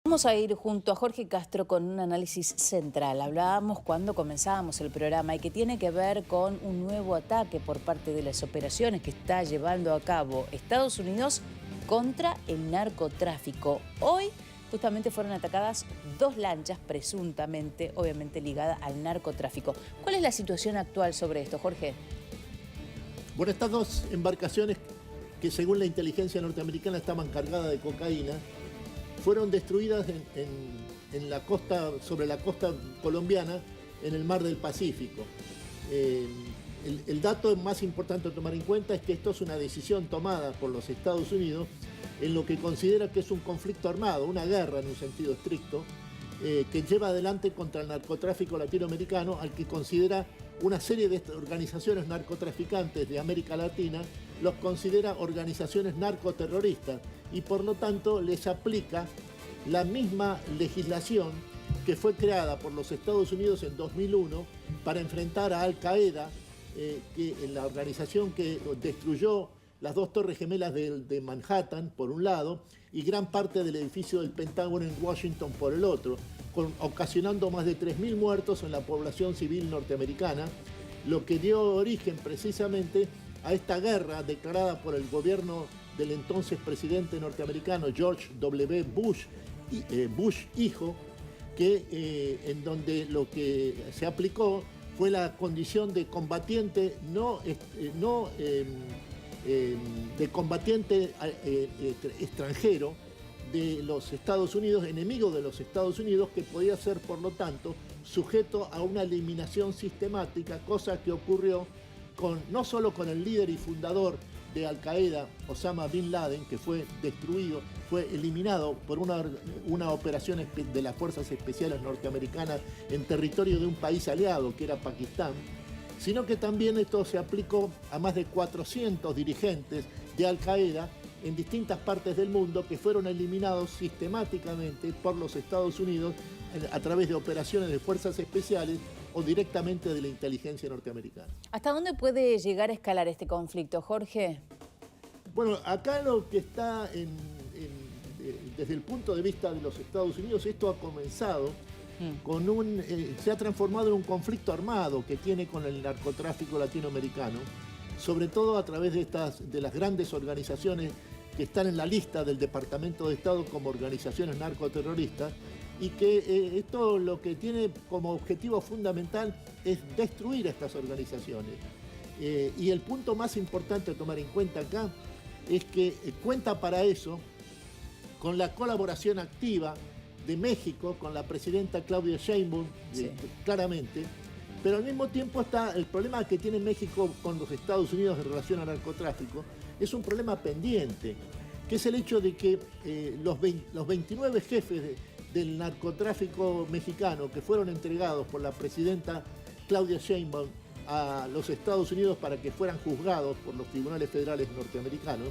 Vamos a ir junto a Jorge Castro con un análisis central. Hablábamos cuando comenzábamos el programa y que tiene que ver con un nuevo ataque por parte de las operaciones que está llevando a cabo Estados Unidos contra el narcotráfico. Hoy justamente fueron atacadas 2 lanchas presuntamente, obviamente ligadas al narcotráfico. ¿Cuál es la situación actual sobre esto, Jorge? Bueno, estas 2 embarcaciones que según la inteligencia norteamericana estaban cargadas de cocaína, fueron destruidas en la costa, sobre la costa colombiana, en el mar del Pacífico. El dato más importante a tomar en cuenta es que esto es una decisión tomada por los Estados Unidos en lo que considera que es un conflicto armado, una guerra en un sentido estricto, que lleva adelante contra el narcotráfico latinoamericano, al que considera una serie de organizaciones narcotraficantes de América Latina, los considera organizaciones narcoterroristas y por lo tanto les aplica la misma legislación que fue creada por los Estados Unidos en 2001 para enfrentar a Al Qaeda, que la organización que destruyó las 2 torres gemelas de Manhattan por un lado y gran parte del edificio del Pentágono en Washington por el otro, ocasionando más de 3.000 muertos en la población civil norteamericana, lo que dio origen precisamente a esta guerra declarada por el gobierno del entonces presidente norteamericano George W. Bush, Bush hijo, en donde lo que se aplicó fue la condición de combatiente de combatiente extranjero de los Estados Unidos, enemigo de los Estados Unidos, que podía ser por lo tanto sujeto a una eliminación sistemática, cosa que ocurrió no solo con el líder y fundador de Al Qaeda, Osama Bin Laden, que fue destruido, fue eliminado por una operación de las Fuerzas Especiales norteamericanas en territorio de un país aliado, que era Pakistán, sino que también esto se aplicó a más de 400 dirigentes de Al Qaeda en distintas partes del mundo que fueron eliminados sistemáticamente por los Estados Unidos a través de operaciones de fuerzas especiales o directamente de la inteligencia norteamericana. ¿Hasta dónde puede llegar a escalar este conflicto, Jorge? Bueno, acá lo que está desde el punto de vista de los Estados Unidos, esto ha comenzado con se ha transformado en un conflicto armado que tiene con el narcotráfico latinoamericano, sobre todo a través de las grandes organizaciones que están en la lista del Departamento de Estado como organizaciones narcoterroristas, y que esto lo que tiene como objetivo fundamental es destruir a estas organizaciones. Y el punto más importante a tomar en cuenta acá es que cuenta para eso con la colaboración activa de México, con la presidenta Claudia Sheinbaum, sí, claramente, pero al mismo tiempo está el problema que tiene México con los Estados Unidos en relación al narcotráfico, es un problema pendiente, que es el hecho de que los 29 jefes del narcotráfico mexicano que fueron entregados por la presidenta Claudia Sheinbaum a los Estados Unidos para que fueran juzgados por los tribunales federales norteamericanos,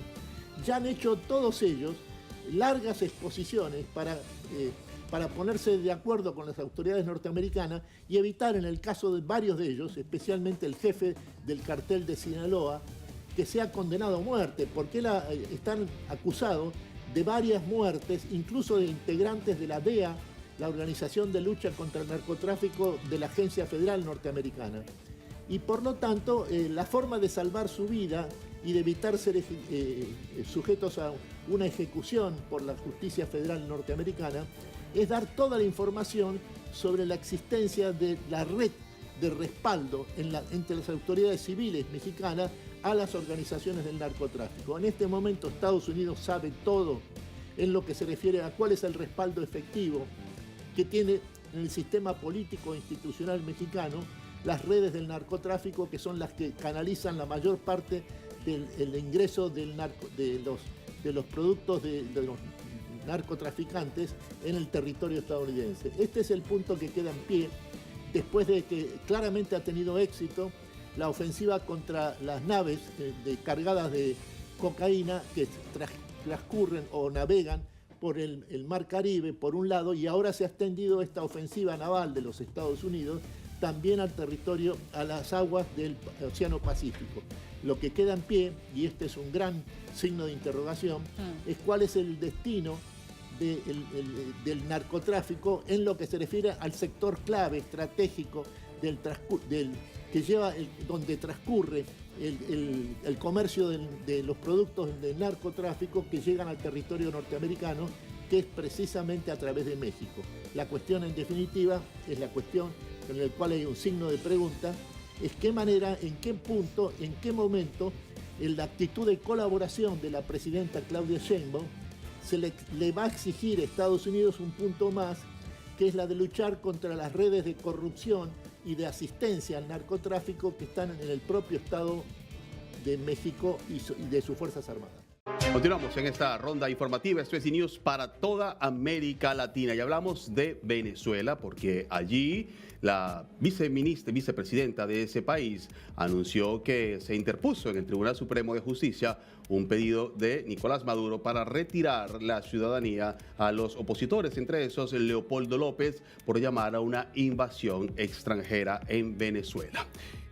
ya han hecho todos ellos largas exposiciones para ponerse de acuerdo con las autoridades norteamericanas y evitar, en el caso de varios de ellos, especialmente el jefe del cartel de Sinaloa, que sea condenado a muerte, porque están acusados de varias muertes, incluso de integrantes de la DEA, la Organización de Lucha contra el Narcotráfico de la Agencia Federal Norteamericana. Y por lo tanto, la forma de salvar su vida y de evitar ser sujetos a una ejecución por la justicia federal norteamericana es dar toda la información sobre la existencia de la red de respaldo entre las autoridades civiles mexicanas a las organizaciones del narcotráfico. En este momento Estados Unidos sabe todo en lo que se refiere a cuál es el respaldo efectivo que tiene en el sistema político e institucional mexicano las redes del narcotráfico, que son las que canalizan la mayor parte del ingreso de los productos de los narcotraficantes en el territorio estadounidense. Este es el punto que queda en pie después de que claramente ha tenido éxito la ofensiva contra las naves cargadas de cocaína que transcurren o navegan por el Mar Caribe, por un lado, y ahora se ha extendido esta ofensiva naval de los Estados Unidos también al territorio, a las aguas del Océano Pacífico. Lo que queda en pie, y este es un gran signo de interrogación, es cuál es el destino del narcotráfico en lo que se refiere al sector clave, estratégico, donde transcurre el comercio de los productos del narcotráfico que llegan al territorio norteamericano, que es precisamente a través de México. La cuestión, en definitiva, es la cuestión en la cual hay un signo de pregunta, es qué manera, en qué punto, en qué momento, en la actitud de colaboración de la presidenta Claudia Sheinbaum, le va a exigir a Estados Unidos un punto más, que es la de luchar contra las redes de corrupción y de asistencia al narcotráfico que están en el propio Estado de México y de sus Fuerzas Armadas. Continuamos en esta ronda informativa. Esto es News para toda América Latina y hablamos de Venezuela porque allí la vicepresidenta de ese país anunció que se interpuso en el Tribunal Supremo de Justicia un pedido de Nicolás Maduro para retirar la ciudadanía a los opositores, entre esos Leopoldo López, por llamar a una invasión extranjera en Venezuela.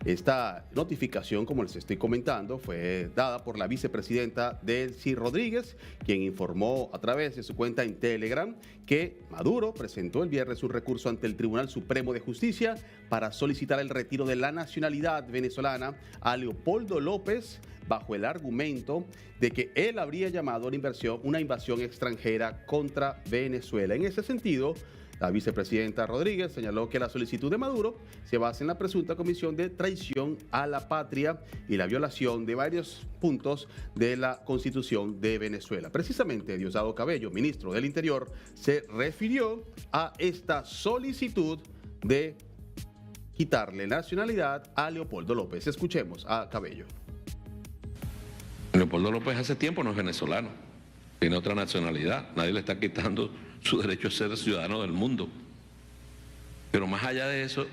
Esta notificación, como les estoy comentando, fue dada por la vicepresidenta Delcy Rodríguez, quien informó a través de su cuenta en Telegram que Maduro presentó el viernes un recurso ante el Tribunal Supremo de Justicia para solicitar el retiro de la nacionalidad venezolana a Leopoldo López bajo el argumento de que él habría llamado una invasión extranjera contra Venezuela. En ese sentido, la vicepresidenta Rodríguez señaló que la solicitud de Maduro se basa en la presunta comisión de traición a la patria y la violación de varios puntos de la Constitución de Venezuela. Precisamente, Diosdado Cabello, ministro del Interior, se refirió a esta solicitud de quitarle nacionalidad a Leopoldo López. Escuchemos a Cabello. Leopoldo López hace tiempo no es venezolano, tiene otra nacionalidad, nadie le está quitando su derecho a ser ciudadano del mundo. Pero más allá de eso,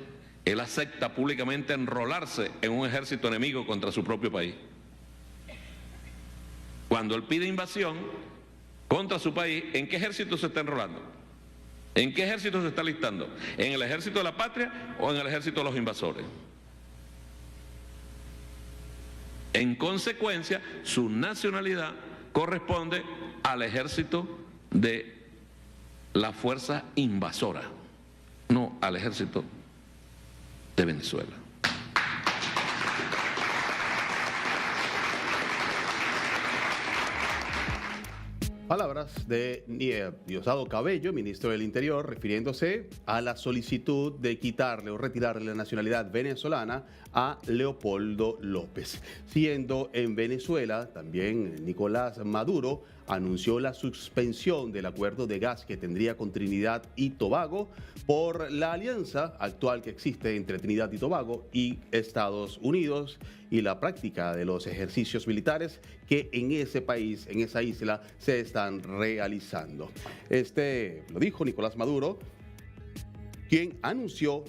él acepta públicamente enrolarse en un ejército enemigo contra su propio país. Cuando él pide invasión contra su país, ¿en qué ejército se está enrolando? ¿En qué ejército se está alistando? ¿En el ejército de la patria o en el ejército de los invasores? En consecuencia, su nacionalidad corresponde al ejército de la fuerza invasora, no al ejército de Venezuela. Palabras de Diosdado Cabello, ministro del Interior, refiriéndose a la solicitud de quitarle o retirarle la nacionalidad venezolana a Leopoldo López. Siendo en Venezuela, también Nicolás Maduro anunció la suspensión del acuerdo de gas que tendría con Trinidad y Tobago por la alianza actual que existe entre Trinidad y Tobago y Estados Unidos y la práctica de los ejercicios militares que en ese país, en esa isla, se están realizando. Lo dijo Nicolás Maduro, quien anunció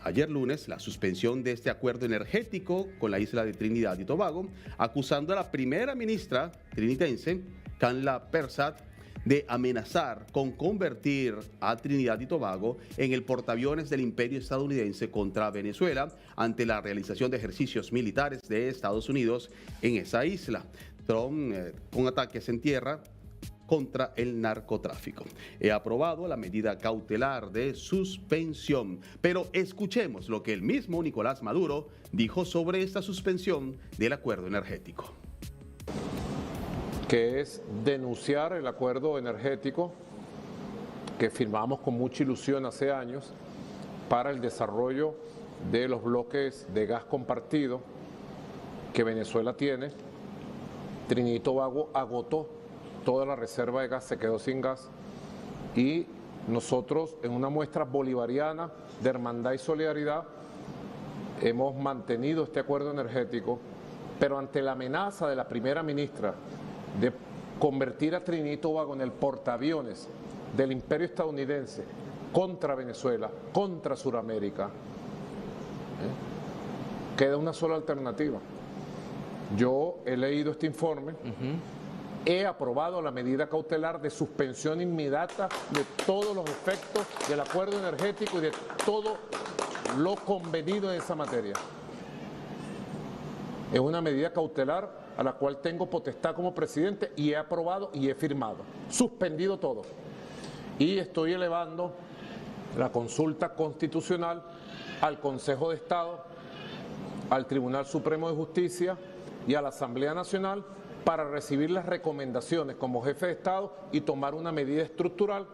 ayer lunes la suspensión de este acuerdo energético con la isla de Trinidad y Tobago, acusando a la primera ministra trinitense, Kamala Persad, de amenazar con convertir a Trinidad y Tobago en el portaaviones del imperio estadounidense contra Venezuela ante la realización de ejercicios militares de Estados Unidos en esa isla. Trump, con ataques en tierra contra el narcotráfico. He aprobado la medida cautelar de suspensión, pero escuchemos lo que el mismo Nicolás Maduro dijo sobre esta suspensión del acuerdo energético. Que es denunciar el acuerdo energético que firmamos con mucha ilusión hace años para el desarrollo de los bloques de gas compartido que Venezuela tiene. Trinidad y Tobago agotó toda la reserva de gas, se quedó sin gas y nosotros, en una muestra bolivariana de hermandad y solidaridad, hemos mantenido este acuerdo energético, pero ante la amenaza de la primera ministra de convertir a Trinidad y Tobago en el portaaviones del imperio estadounidense contra Venezuela, contra Sudamérica, queda una sola alternativa. Yo he leído este informe, he aprobado la medida cautelar de suspensión inmediata de todos los efectos del acuerdo energético y de todo lo convenido en esa materia. Es una medida cautelar a la cual tengo potestad como presidente y he aprobado y he firmado. Suspendido todo. y estoy elevando la consulta constitucional al Consejo de Estado, al Tribunal Supremo de Justicia y a la Asamblea Nacional para recibir las recomendaciones como jefe de Estado y tomar una medida estructural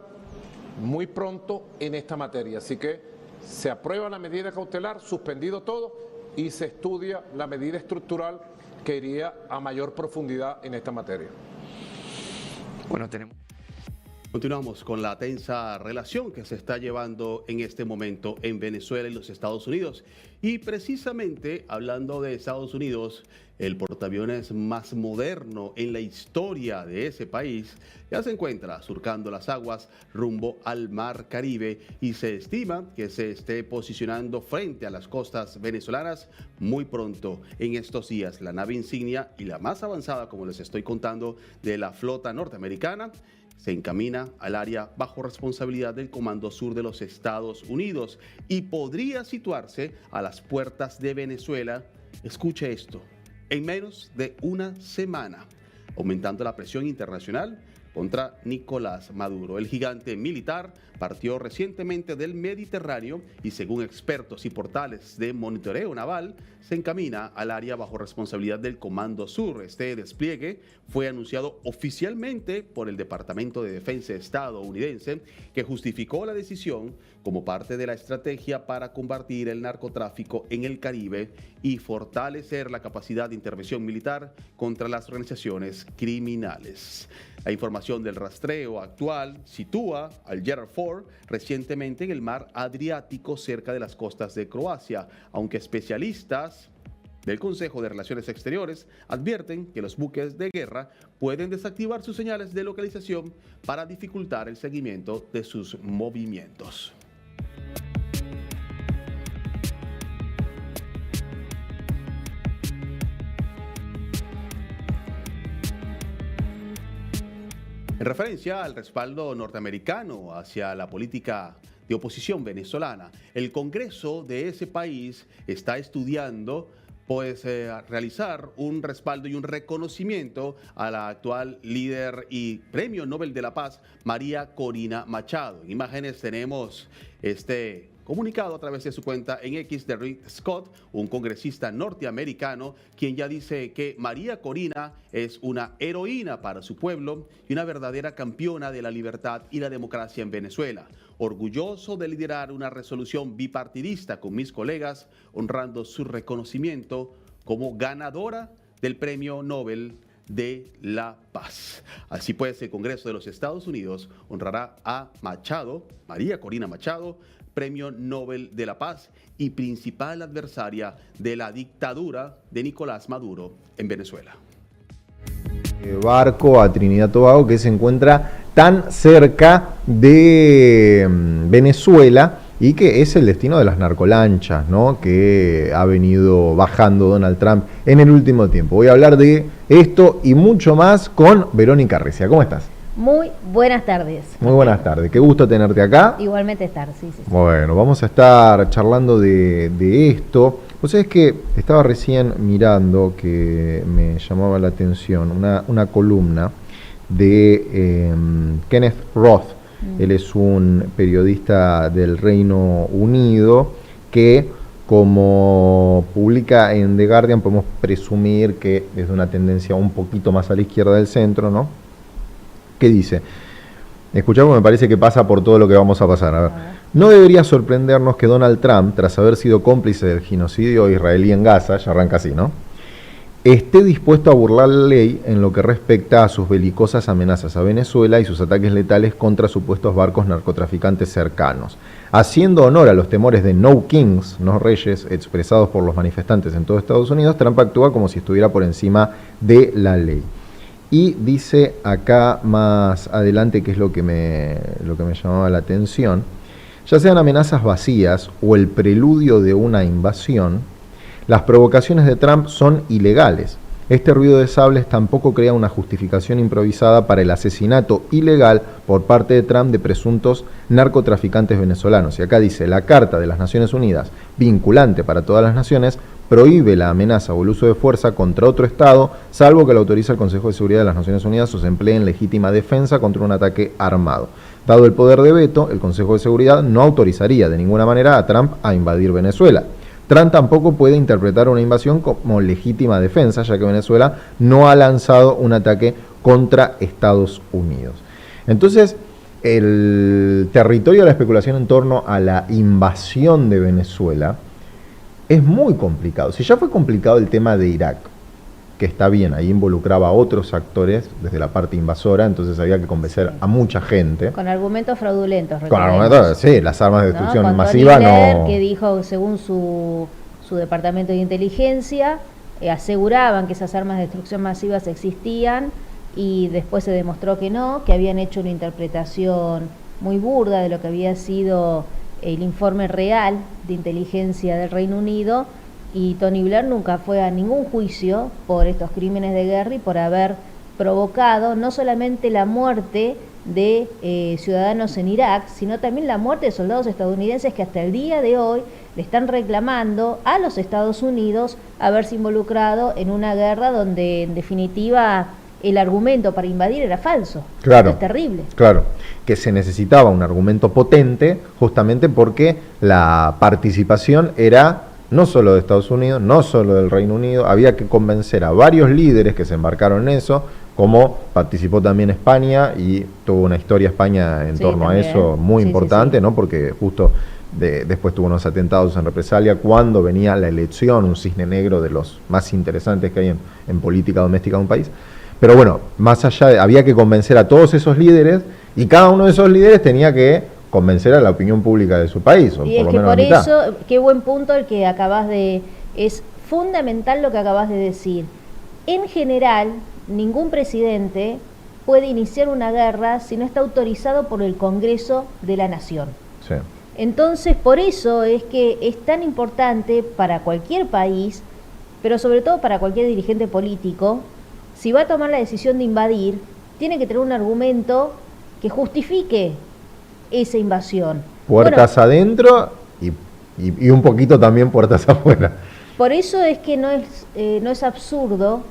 muy pronto en esta materia. Así que se aprueba la medida cautelar, suspendido todo, y se estudia la medida estructural que iría a mayor profundidad en esta materia. Bueno, Continuamos con la tensa relación que se está llevando en este momento en Venezuela y los Estados Unidos. Y precisamente hablando de Estados Unidos, el portaaviones más moderno en la historia de ese país ya se encuentra surcando las aguas rumbo al Mar Caribe y se estima que se esté posicionando frente a las costas venezolanas muy pronto en estos días. La nave insignia y la más avanzada, como les estoy contando, de la flota norteamericana se encamina al área bajo responsabilidad del Comando Sur de los Estados Unidos y podría situarse a las puertas de Venezuela. Escuche esto, en menos de una semana, aumentando la presión internacional contra Nicolás Maduro. El gigante militar partió recientemente del Mediterráneo y, según expertos y portales de monitoreo naval, se encamina al área bajo responsabilidad del Comando Sur. Este despliegue fue anunciado oficialmente por el Departamento de Defensa estadounidense, que justificó la decisión como parte de la estrategia para combatir el narcotráfico en el Caribe y fortalecer la capacidad de intervención militar contra las organizaciones criminales. La información del rastreo actual sitúa al Gerald Ford recientemente en el mar Adriático cerca de las costas de Croacia, aunque especialistas del Consejo de Relaciones Exteriores advierten que los buques de guerra pueden desactivar sus señales de localización para dificultar el seguimiento de sus movimientos. En referencia al respaldo norteamericano hacia la política de oposición venezolana, el Congreso de ese país está estudiando realizar un respaldo y un reconocimiento a la actual líder y Premio Nobel de la Paz, María Corina Machado. En imágenes tenemos este comunicado a través de su cuenta en X de Rick Scott, un congresista norteamericano, quien ya dice que María Corina es una heroína para su pueblo y una verdadera campeona de la libertad y la democracia en Venezuela. Orgulloso de liderar una resolución bipartidista con mis colegas, honrando su reconocimiento como ganadora del Premio Nobel de la Paz. Así pues, el Congreso de los Estados Unidos honrará a Machado, María Corina Machado, Premio Nobel de la Paz y principal adversaria de la dictadura de Nicolás Maduro en Venezuela. Barco a Trinidad y Tobago, que se encuentra tan cerca de Venezuela y que es el destino de las narcolanchas, ¿no?, que ha venido bajando Donald Trump en el último tiempo. Voy a hablar de esto y mucho más con Verónica Recia. ¿Cómo estás? Muy buenas tardes. Muy buenas tardes, qué gusto tenerte acá. Igualmente estar, sí. Bueno, vamos a estar charlando de esto. Vos sabés que estaba recién mirando que me llamaba la atención una columna de Kenneth Roth. Él es un periodista del Reino Unido que, como publica en The Guardian, podemos presumir que es de una tendencia un poquito más a la izquierda del centro, ¿no? ¿Qué dice? Escuchamos, me parece que pasa por todo lo que vamos a pasar. A ver. No debería sorprendernos que Donald Trump, tras haber sido cómplice del genocidio israelí en Gaza, ya arranca así, ¿no?, esté dispuesto a burlar la ley en lo que respecta a sus belicosas amenazas a Venezuela y sus ataques letales contra supuestos barcos narcotraficantes cercanos. Haciendo honor a los temores de no kings, no reyes, expresados por los manifestantes en todo Estados Unidos, Trump actúa como si estuviera por encima de la ley. Y dice acá más adelante, que es lo que me llamaba la atención, ya sean amenazas vacías o el preludio de una invasión, las provocaciones de Trump son ilegales. Este ruido de sables tampoco crea una justificación improvisada para el asesinato ilegal por parte de Trump de presuntos narcotraficantes venezolanos. Y acá dice, la Carta de las Naciones Unidas, vinculante para todas las naciones, prohíbe la amenaza o el uso de fuerza contra otro Estado, salvo que lo autorice el Consejo de Seguridad de las Naciones Unidas o se emplee en legítima defensa contra un ataque armado. Dado el poder de veto, el Consejo de Seguridad no autorizaría de ninguna manera a Trump a invadir Venezuela. Trump tampoco puede interpretar una invasión como legítima defensa, ya que Venezuela no ha lanzado un ataque contra Estados Unidos. Entonces, el territorio de la especulación en torno a la invasión de Venezuela es muy complicado. Si ya fue complicado el tema de Irak, que está bien, ahí involucraba a otros actores desde la parte invasora, entonces había que convencer a mucha gente. Con argumentos fraudulentos, Con argumentos, sí, las armas de destrucción con masiva Tony Blair, no... que dijo, según su departamento de inteligencia, aseguraban que esas armas de destrucción masivas existían y después se demostró que no, que habían hecho una interpretación muy burda de lo que había sido el informe real de inteligencia del Reino Unido, y Tony Blair nunca fue a ningún juicio por estos crímenes de guerra y por haber provocado no solamente la muerte de ciudadanos en Irak, sino también la muerte de soldados estadounidenses que hasta el día de hoy le están reclamando a los Estados Unidos haberse involucrado en una guerra donde en definitiva el argumento para invadir era falso. Claro, esto es terrible. Claro, que se necesitaba un argumento potente justamente porque la participación era no solo de Estados Unidos, no solo del Reino Unido, había que convencer a varios líderes que se embarcaron en eso, como participó también España y tuvo una historia España en torno también. a eso muy importante, ¿no? Porque justo después tuvo unos atentados en represalia cuando venía la elección, un cisne negro de los más interesantes que hay en política doméstica de un país. Pero bueno, más allá había que convencer a todos esos líderes y cada uno de esos líderes tenía que convencer a la opinión pública de su país, o Y por es lo que menos por la mitad. eso, qué buen punto el que acabas de... Es fundamental lo que acabas de decir. En general, ningún presidente puede iniciar una guerra si no está autorizado por el Congreso de la Nación. Sí. Entonces, por eso es que es tan importante para cualquier país, pero sobre todo para cualquier dirigente político, si va a tomar la decisión de invadir, tiene que tener un argumento que justifique esa invasión. Puertas adentro y un poquito también puertas afuera. Por eso es que no es absurdo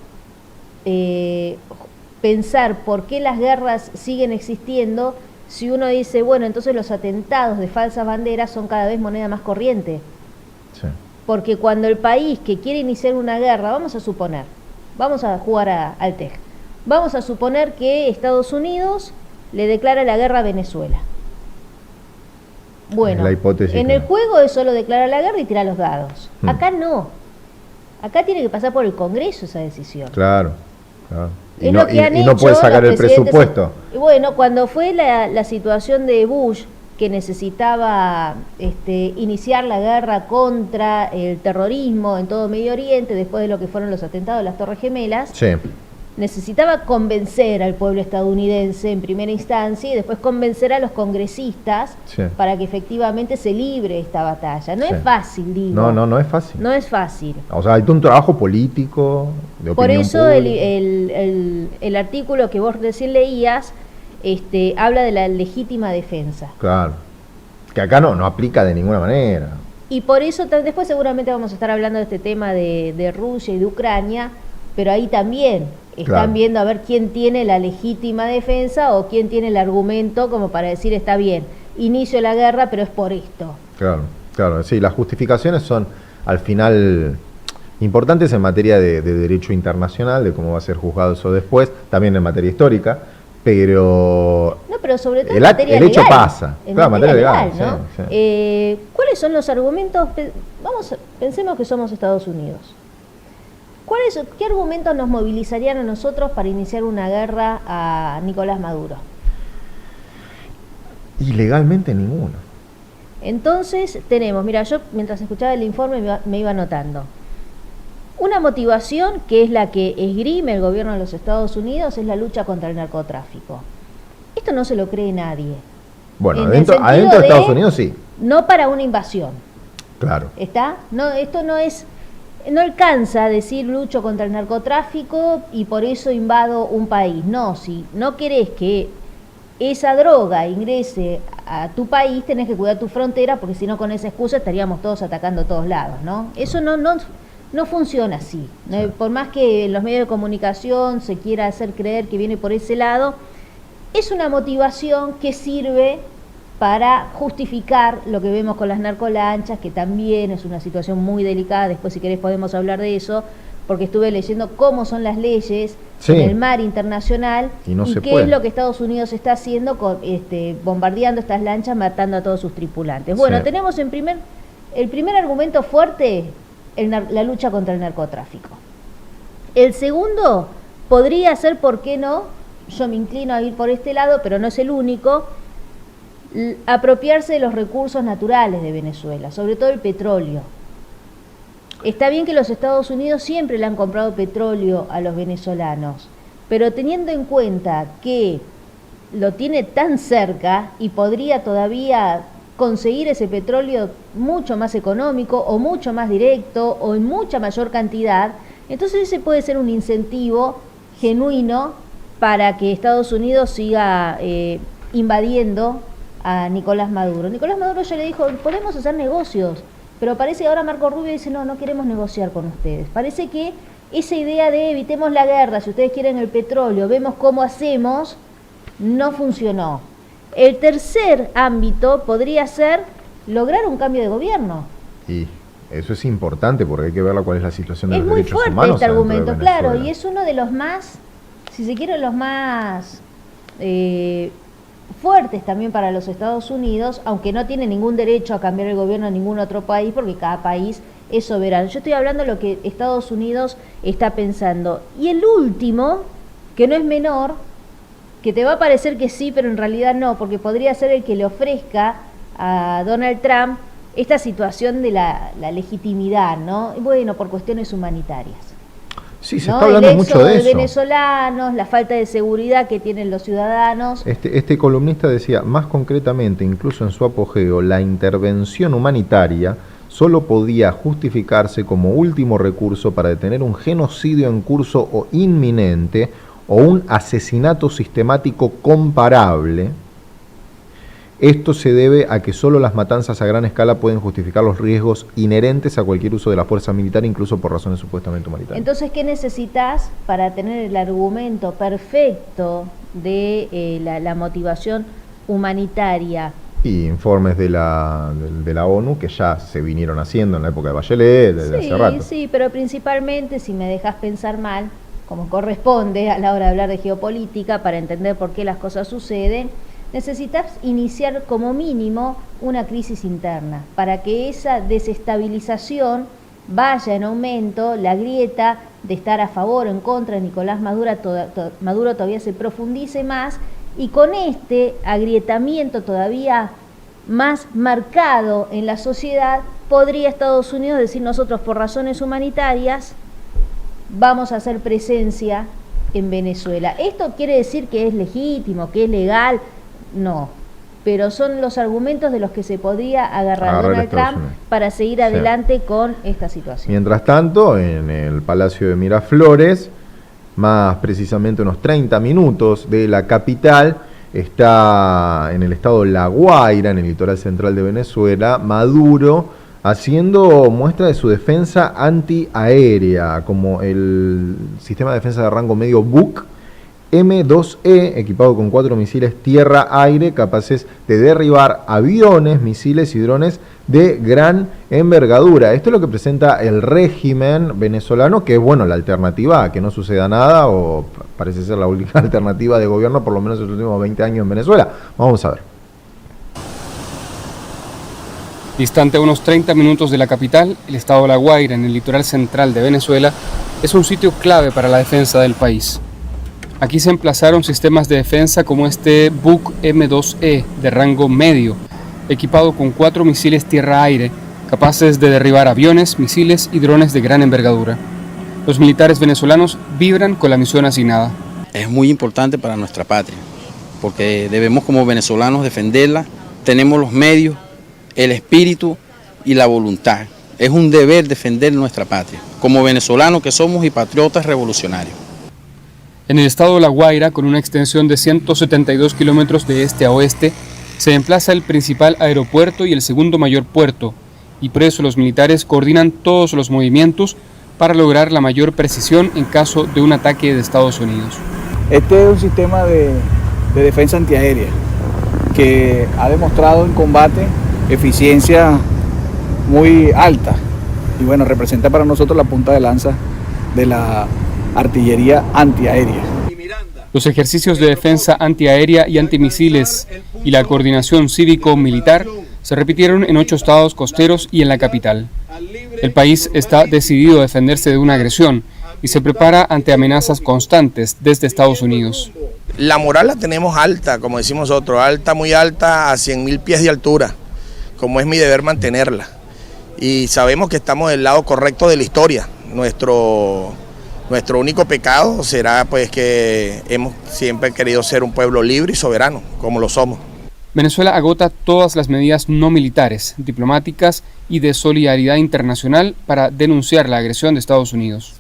pensar por qué las guerras siguen existiendo si uno dice, bueno, entonces los atentados de falsas banderas son cada vez moneda más corriente. Sí. Porque cuando el país que quiere iniciar una guerra, vamos a suponer, vamos a jugar al TEG, vamos a suponer que Estados Unidos le declara la guerra a Venezuela. Bueno, la hipótesis en el juego es solo declarar la guerra y tirar los dados. Acá no. Acá tiene que pasar por el Congreso esa decisión. Claro, claro. Y no puede sacar el presupuesto. Y bueno, cuando fue la situación de Bush, que necesitaba iniciar la guerra contra el terrorismo en todo Medio Oriente, después de lo que fueron los atentados de las Torres Gemelas, Sí. necesitaba convencer al pueblo estadounidense en primera instancia y después convencer a los congresistas para que efectivamente se libre esta batalla. No es fácil, digo. No es fácil. No es fácil. O sea, hay todo un trabajo político, de opinión Por eso pública. el artículo que vos recién leías habla de la legítima defensa. Claro. Que acá no aplica de ninguna manera. Y por eso después seguramente vamos a estar hablando de este tema de Rusia y de Ucrania, pero ahí también están viendo a ver quién tiene la legítima defensa o quién tiene el argumento como para decir está bien, inicio la guerra, pero es por esto. Claro, sí, las justificaciones son al final importantes en materia de derecho internacional, de cómo va a ser juzgado eso después, también en materia histórica, pero sobre todo el materia hecho legal, pasa, claro, materia legal, ¿no? Sí. ¿Cuáles son los argumentos? Pensemos que somos Estados Unidos. ¿Qué argumentos nos movilizarían a nosotros para iniciar una guerra a Nicolás Maduro? Ilegalmente ninguno. Entonces tenemos, mira, yo mientras escuchaba el informe me iba anotando. Una motivación que es la que esgrime el gobierno de los Estados Unidos es la lucha contra el narcotráfico. Esto no se lo cree nadie. Bueno, adentro de Estados Unidos sí. No para una invasión. Claro. ¿Está? No, esto no alcanza a decir lucho contra el narcotráfico y por eso invado un país. No, si no querés que esa droga ingrese a tu país, tenés que cuidar tu frontera, porque si no con esa excusa estaríamos todos atacando a todos lados, ¿no? Eso no funciona así. Por más que en los medios de comunicación se quiera hacer creer que viene por ese lado, es una motivación que sirve para justificar lo que vemos con las narcolanchas, que también es una situación muy delicada. Después, si querés, podemos hablar de eso, porque estuve leyendo cómo son las leyes en el mar internacional y qué es lo que Estados Unidos está haciendo con bombardeando estas lanchas, matando a todos sus tripulantes. Bueno, tenemos el primer argumento fuerte, la lucha contra el narcotráfico. El segundo podría ser, ¿por qué no? Yo me inclino a ir por este lado, pero no es el único, apropiarse de los recursos naturales de Venezuela, sobre todo el petróleo. Está bien que los Estados Unidos siempre le han comprado petróleo a los venezolanos, pero teniendo en cuenta que lo tiene tan cerca y podría todavía conseguir ese petróleo mucho más económico o mucho más directo o en mucha mayor cantidad, entonces ese puede ser un incentivo genuino para que Estados Unidos siga invadiendo a Nicolás Maduro. Nicolás Maduro ya le dijo, podemos hacer negocios, pero parece que ahora Marco Rubio dice, no queremos negociar con ustedes. Parece que esa idea de evitemos la guerra, si ustedes quieren el petróleo, vemos cómo hacemos, no funcionó. El tercer ámbito podría ser lograr un cambio de gobierno. Y eso es importante porque hay que ver cuál es la situación de los derechos humanos. Es muy fuerte este argumento, claro, y es uno de los más, si se quiere, los más fuertes también para los Estados Unidos, aunque no tiene ningún derecho a cambiar el gobierno en ningún otro país, porque cada país es soberano. Yo estoy hablando de lo que Estados Unidos está pensando. Y el último, que no es menor, que te va a parecer que sí, pero en realidad no, porque podría ser el que le ofrezca a Donald Trump esta situación de la legitimidad, ¿no? Bueno, por cuestiones humanitarias. Sí, se está hablando mucho de eso. El venezolanos, la falta de seguridad que tienen los ciudadanos. Este columnista decía, más concretamente, incluso en su apogeo, la intervención humanitaria solo podía justificarse como último recurso para detener un genocidio en curso o inminente o un asesinato sistemático comparable. Esto se debe a que solo las matanzas a gran escala pueden justificar los riesgos inherentes a cualquier uso de la fuerza militar, incluso por razones supuestamente humanitarias. Entonces, ¿qué necesitas para tener el argumento perfecto de la motivación humanitaria? Y informes de la ONU que ya se vinieron haciendo en la época de Bachelet, desde hace rato. Sí, pero principalmente, si me dejas pensar mal, como corresponde a la hora de hablar de geopolítica, para entender por qué las cosas suceden, necesitas iniciar como mínimo una crisis interna, para que esa desestabilización vaya en aumento, la grieta de estar a favor o en contra de Nicolás Maduro todavía se profundice más, y con este agrietamiento todavía más marcado en la sociedad, podría Estados Unidos decir, nosotros por razones humanitarias vamos a hacer presencia en Venezuela. ¿Esto quiere decir que es legítimo, que es legal? No, pero son los argumentos de los que se podría agarrar Donald Trump para seguir adelante con esta situación. Mientras tanto, en el Palacio de Miraflores, más precisamente unos 30 minutos de la capital, está en el estado La Guaira, en el litoral central de Venezuela, Maduro haciendo muestra de su defensa antiaérea, como el sistema de defensa de rango medio BUK M2E, equipado con 4 misiles tierra-aire capaces de derribar aviones, misiles y drones de gran envergadura. Esto es lo que presenta el régimen venezolano, que es, bueno, la alternativa a que no suceda nada, o parece ser la única alternativa de gobierno, por lo menos en los últimos 20 años en Venezuela. Vamos a ver. Distante a unos 30 minutos de la capital, el estado de La Guaira, en el litoral central de Venezuela, es un sitio clave para la defensa del país. Aquí se emplazaron sistemas de defensa como este BUK M2E de rango medio, equipado con 4 misiles tierra-aire, capaces de derribar aviones, misiles y drones de gran envergadura. Los militares venezolanos vibran con la misión asignada. Es muy importante para nuestra patria, porque debemos como venezolanos defenderla, tenemos los medios, el espíritu y la voluntad. Es un deber defender nuestra patria, como venezolanos que somos y patriotas revolucionarios. En el estado de La Guaira, con una extensión de 172 kilómetros de este a oeste, se emplaza el principal aeropuerto y el segundo mayor puerto, y por eso los militares coordinan todos los movimientos para lograr la mayor precisión en caso de un ataque de Estados Unidos. Este es un sistema de de defensa antiaérea, que ha demostrado en combate eficiencia muy alta y bueno, representa para nosotros la punta de lanza de la artillería antiaérea. Los ejercicios de defensa antiaérea y antimisiles y la coordinación cívico-militar se repitieron en 8 estados costeros y en la capital. El país está decidido a defenderse de una agresión y se prepara ante amenazas constantes desde Estados Unidos. La moral la tenemos alta, como decimos nosotros, alta, muy alta, a 100.000 pies de altura, como es mi deber mantenerla. Y sabemos que estamos del lado correcto de la historia. Nuestro único pecado será pues que hemos siempre querido ser un pueblo libre y soberano, como lo somos. Venezuela agota todas las medidas no militares, diplomáticas y de solidaridad internacional para denunciar la agresión de Estados Unidos.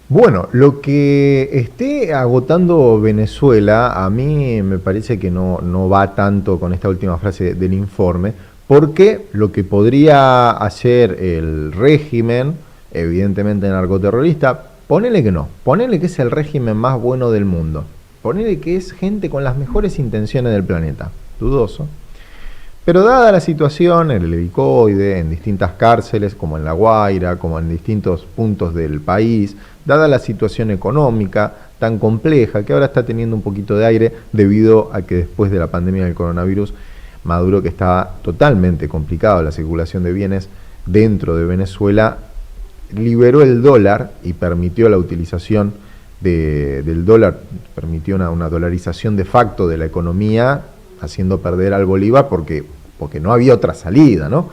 Bueno, lo que esté agotando Venezuela a mí me parece que no va tanto con esta última frase del informe, porque lo que podría hacer el régimen, evidentemente narcoterrorista, ponele que no, ponele que es el régimen más bueno del mundo, ponele que es gente con las mejores intenciones del planeta, dudoso. Pero dada la situación, el helicoide, en distintas cárceles, como en La Guaira, como en distintos puntos del país, dada la situación económica tan compleja, que ahora está teniendo un poquito de aire debido a que después de la pandemia del coronavirus, Maduro, que estaba totalmente complicado la circulación de bienes dentro de Venezuela, liberó el dólar y permitió la utilización del dólar, permitió una dolarización de facto de la economía, haciendo perder al bolívar porque no había otra salida, ¿no?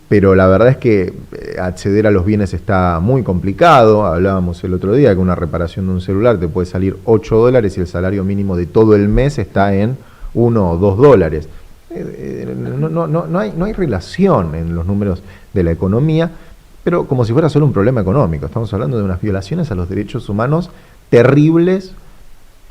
Pero la verdad es que acceder a los bienes está muy complicado. Hablábamos el otro día que una reparación de un celular te puede salir $8 y el salario mínimo de todo el mes está en $1 o $2. No hay relación en los números de la economía, pero como si fuera solo un problema económico. Estamos hablando de unas violaciones a los derechos humanos terribles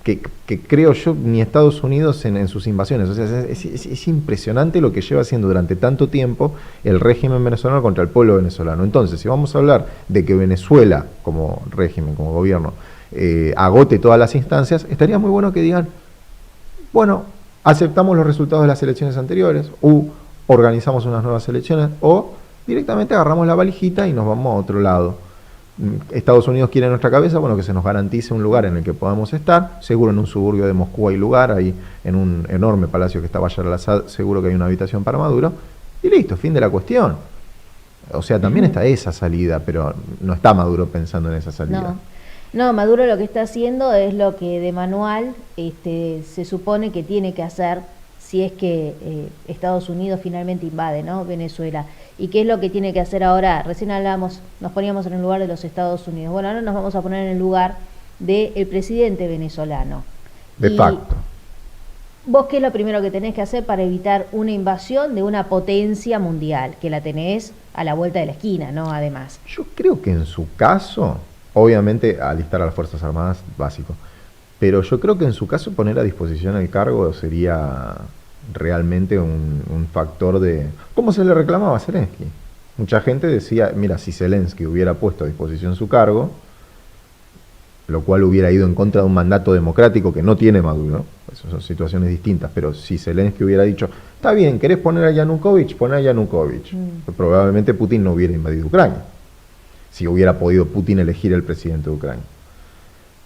que creo yo ni Estados Unidos en sus invasiones. O sea, es impresionante lo que lleva haciendo durante tanto tiempo el régimen venezolano contra el pueblo venezolano. Entonces, si vamos a hablar de que Venezuela, como régimen, como gobierno, agote todas las instancias, estaría muy bueno que digan, bueno, aceptamos los resultados de las elecciones anteriores, organizamos unas nuevas elecciones, o directamente agarramos la valijita y nos vamos a otro lado. Estados Unidos quiere nuestra cabeza, bueno, que se nos garantice un lugar en el que podamos estar, seguro en un suburbio de Moscú hay lugar, ahí en un enorme palacio que está Bashar al-Assad, seguro que hay una habitación para Maduro, y listo, fin de la cuestión. O sea, también está esa salida, pero no está Maduro pensando en esa salida. No, Maduro lo que está haciendo es lo que de manual se supone que tiene que hacer si es que Estados Unidos finalmente invade, ¿no?, Venezuela. ¿Y qué es lo que tiene que hacer ahora? Recién hablábamos, nos poníamos en el lugar de los Estados Unidos. Bueno, ahora nos vamos a poner en el lugar del presidente venezolano. De facto. ¿Vos qué es lo primero que tenés que hacer para evitar una invasión de una potencia mundial? Que la tenés a la vuelta de la esquina, ¿no? Además. Yo creo que en su caso, obviamente alistar a las Fuerzas Armadas, básico. Pero yo creo que en su caso poner a disposición el cargo sería realmente un factor de... ¿Cómo se le reclamaba a Zelensky? Mucha gente decía, mira, si Zelensky hubiera puesto a disposición su cargo, lo cual hubiera ido en contra de un mandato democrático que no tiene Maduro, esas son situaciones distintas, pero si Zelensky hubiera dicho, está bien, ¿querés poner a Yanukovych? Poné a Yanukovych. Probablemente Putin no hubiera invadido Ucrania, si hubiera podido Putin elegir el presidente de Ucrania.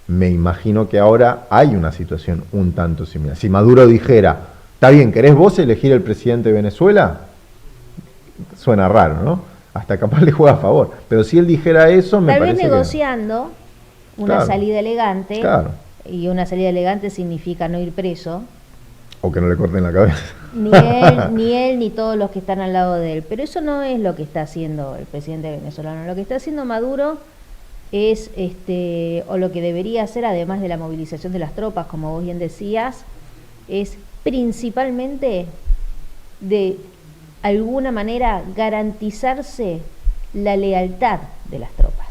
Me imagino que ahora hay una situación un tanto similar. Si Maduro dijera, está bien, ¿querés vos elegir el presidente de Venezuela? Suena raro, ¿no? Hasta capaz le juega a favor. Pero si él dijera eso, me parece que... Tal vez negociando una salida elegante. Claro. Y una salida elegante significa no ir preso. O que no le corten la cabeza. Ni él, ni todos los que están al lado de él. Pero eso no es lo que está haciendo el presidente venezolano. Lo que está haciendo Maduro es, o lo que debería hacer, además de la movilización de las tropas, como vos bien decías, es principalmente de alguna manera garantizarse la lealtad de las tropas.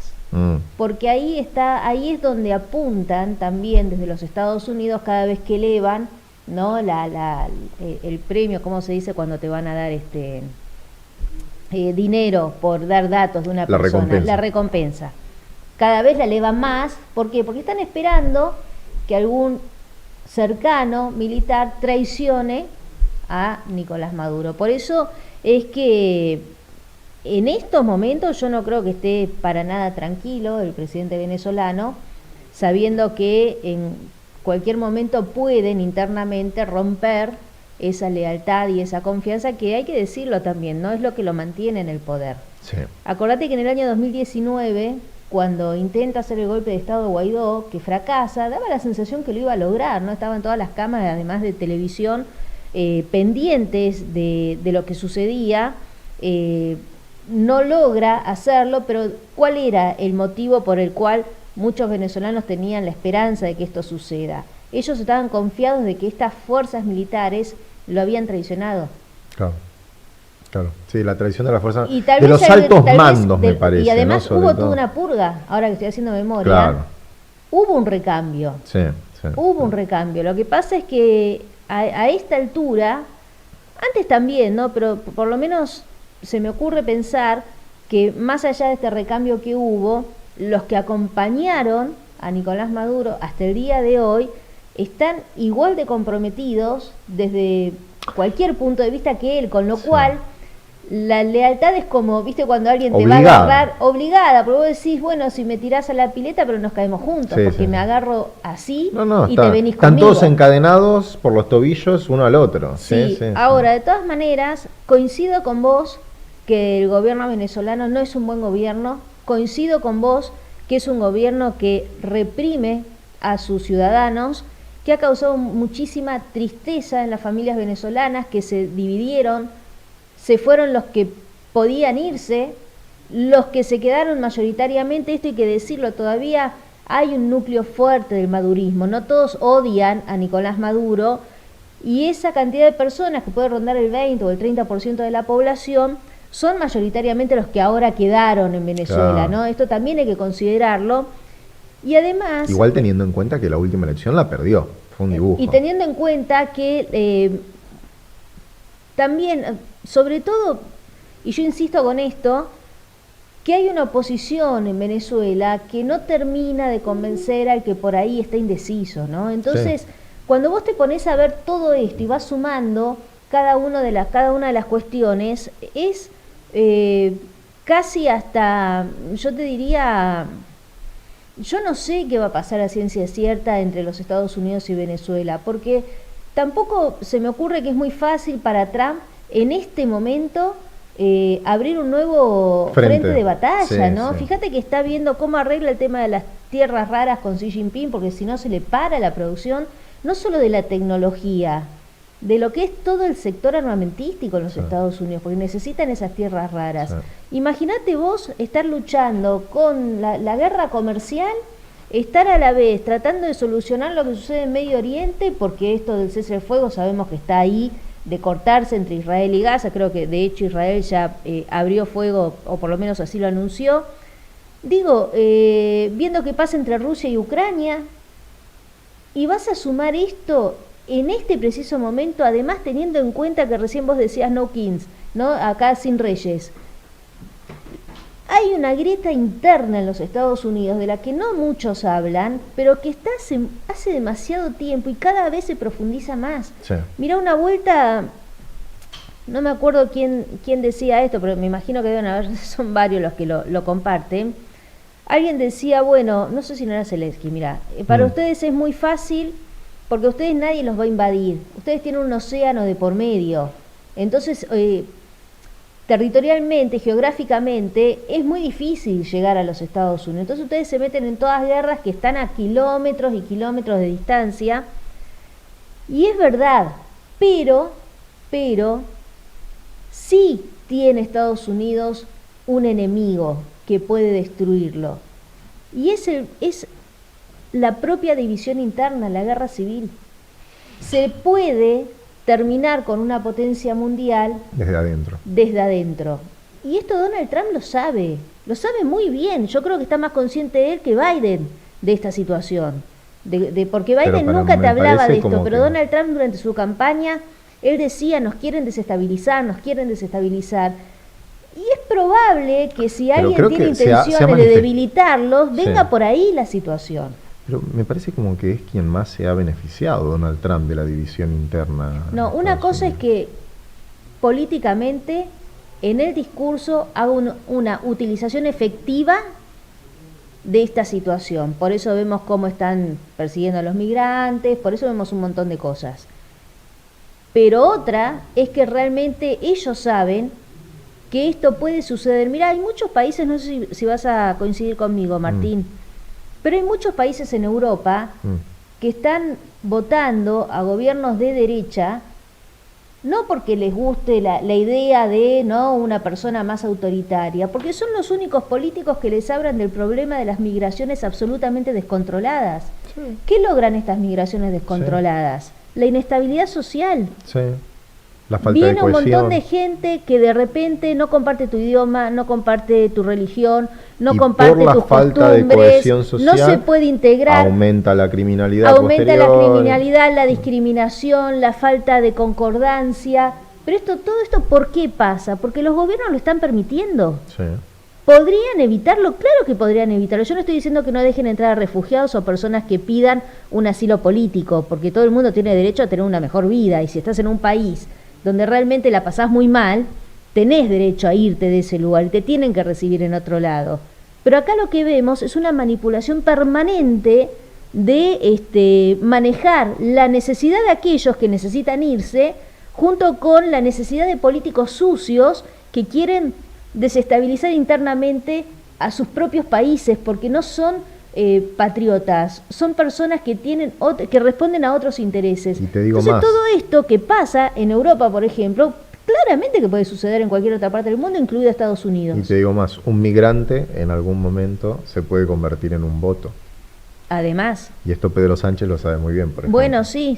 Porque ahí es donde apuntan también desde los Estados Unidos cada vez que elevan, ¿no?, el premio, ¿cómo se dice cuando te van a dar dinero por dar datos de una persona, la recompensa. Cada vez la elevan más. ¿Por qué? Porque están esperando que algún cercano militar traicione a Nicolás Maduro. Por eso es que en estos momentos yo no creo que esté para nada tranquilo el presidente venezolano, sabiendo que en cualquier momento pueden internamente romper esa lealtad y esa confianza, que hay que decirlo también, no es lo que lo mantiene en el poder. Sí. Acordate que en el año 2019, cuando intenta hacer el golpe de Estado Guaidó, que fracasa, daba la sensación que lo iba a lograr, ¿no? Estaban todas las cámaras, además de televisión, pendientes de lo que sucedía. No logra hacerlo, pero ¿cuál era el motivo por el cual muchos venezolanos tenían la esperanza de que esto suceda? Ellos estaban confiados de que estas fuerzas militares lo habían traicionado. Claro. Sí, la traición de las fuerzas, de los altos mandos, me parece. Y además, ¿no? hubo toda una purga, ahora que estoy haciendo memoria. Claro. Hubo un recambio. Sí. Hubo un recambio. Lo que pasa es que a esta altura, antes también, ¿no? Pero por lo menos se me ocurre pensar que más allá de este recambio que hubo, los que acompañaron a Nicolás Maduro hasta el día de hoy están igual de comprometidos desde cualquier punto de vista que él, con lo cual la lealtad es como, viste, cuando alguien te va a agarrar obligada, pero vos decís, bueno, si me tirás a la pileta, pero nos caemos juntos, porque me agarro así y te venís están conmigo. todos encadenados por los tobillos uno al otro. Sí. Ahora, de todas maneras, coincido con vos que el gobierno venezolano no es un buen gobierno, coincido con vos que es un gobierno que reprime a sus ciudadanos, que ha causado muchísima tristeza en las familias venezolanas, que se dividieron, se fueron los que podían irse, los que se quedaron mayoritariamente, esto hay que decirlo, todavía hay un núcleo fuerte del madurismo, no todos odian a Nicolás Maduro, y esa cantidad de personas, que puede rondar el 20 o el 30% de la población, son mayoritariamente los que ahora quedaron en Venezuela, ¿no? Esto también hay que considerarlo. Y además... Igual teniendo en cuenta que la última elección la perdió, fue un dibujo. Y teniendo en cuenta que también, sobre todo, y yo insisto con esto, que hay una oposición en Venezuela que no termina de convencer al que por ahí está indeciso, ¿no? Entonces, cuando vos te pones a ver todo esto y vas sumando cada una de las cuestiones, es casi hasta, yo te diría... Yo no sé qué va a pasar a ciencia cierta entre los Estados Unidos y Venezuela, porque tampoco se me ocurre que es muy fácil para Trump en este momento abrir un nuevo frente de batalla, ¿no? Fíjate que está viendo cómo arregla el tema de las tierras raras con Xi Jinping, porque si no se le para la producción, no solo de la tecnología, de lo que es todo el sector armamentístico en los Estados Unidos, porque necesitan esas tierras raras. Imagínate vos estar luchando con la guerra comercial, estar a la vez tratando de solucionar lo que sucede en Medio Oriente, porque esto del cese del fuego sabemos que está ahí, de cortarse entre Israel y Gaza. Creo que de hecho Israel ya abrió fuego, o por lo menos así lo anunció. Digo, viendo qué pasa entre Rusia y Ucrania, y vas a sumar esto en este preciso momento, además teniendo en cuenta que recién vos decías no kings, ¿no? Acá sin reyes. Hay una grieta interna en los Estados Unidos de la que no muchos hablan, pero que está hace demasiado tiempo y cada vez se profundiza más. Mirá, una vuelta, no me acuerdo quién decía esto, pero me imagino que deben haber, son varios los que lo comparten. Alguien decía, bueno, no sé si no era Zelensky, mira, para ustedes es muy fácil porque a ustedes nadie los va a invadir, ustedes tienen un océano de por medio, entonces territorialmente, geográficamente, es muy difícil llegar a los Estados Unidos, entonces ustedes se meten en todas guerras que están a kilómetros y kilómetros de distancia, y es verdad, pero sí tiene Estados Unidos un enemigo que puede destruirlo, y es la propia división interna, la guerra civil. Se puede terminar con una potencia mundial desde adentro. Y esto Donald Trump lo sabe muy bien. Yo creo que está más consciente él que Biden de esta situación. Porque Biden nunca te hablaba de esto, pero Donald Trump durante su campaña, él decía, nos quieren desestabilizar. Y es probable que si Pero alguien creo tiene que se ha intenciones de debilitarlos, venga Sí. por ahí la situación. Pero me parece como que es quien más se ha beneficiado, Donald Trump, de la división interna. No, una cosa es que políticamente en el discurso haga una utilización efectiva de esta situación. Por eso vemos cómo están persiguiendo a los migrantes, por eso vemos un montón de cosas. Pero otra es que realmente ellos saben que esto puede suceder. Mirá, hay muchos países, no sé si vas a coincidir conmigo, Martín, pero hay muchos países en Europa que están votando a gobiernos de derecha, no porque les guste la idea de una persona más autoritaria, porque son los únicos políticos que les hablan del problema de las migraciones absolutamente descontroladas. Sí. ¿Qué logran estas migraciones descontroladas? Sí. La inestabilidad social. Sí. La falta de cohesión. Viene un montón de gente que de repente no comparte tu idioma, no comparte tu religión, no comparte tus costumbres, social, no se puede integrar. Aumenta la criminalidad. Aumenta la criminalidad, la discriminación, la falta de concordancia. Pero todo esto, ¿por qué pasa? Porque los gobiernos lo están permitiendo. Sí. ¿Podrían evitarlo? Claro que podrían evitarlo. Yo no estoy diciendo que no dejen entrar a refugiados o personas que pidan un asilo político, porque todo el mundo tiene derecho a tener una mejor vida, y si estás en un país donde realmente la pasás muy mal, tenés derecho a irte de ese lugar y te tienen que recibir en otro lado. Pero acá lo que vemos es una manipulación permanente de manejar la necesidad de aquellos que necesitan irse junto con la necesidad de políticos sucios que quieren desestabilizar internamente a sus propios países, porque no son patriotas, son personas que que responden a otros intereses. Y te digo Entonces más. todo esto que pasa en Europa, por ejemplo, claramente que puede suceder en cualquier otra parte del mundo, incluida Estados Unidos. Y te digo más, un migrante en algún momento se puede convertir en un voto. Además. Y esto Pedro Sánchez lo sabe muy bien, por ejemplo. Bueno, sí.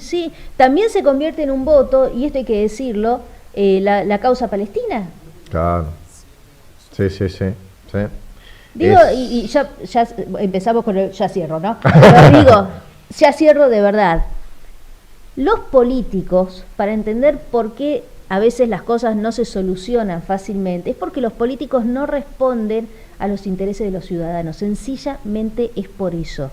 También se convierte en un voto, y esto hay que decirlo, la causa palestina. Claro. Sí. Digo, y ya empezamos con ya cierro, ¿no? Pero digo, ya cierro de verdad. Los políticos, para entender por qué a veces las cosas no se solucionan fácilmente, es porque los políticos no responden a los intereses de los ciudadanos. Sencillamente es por eso.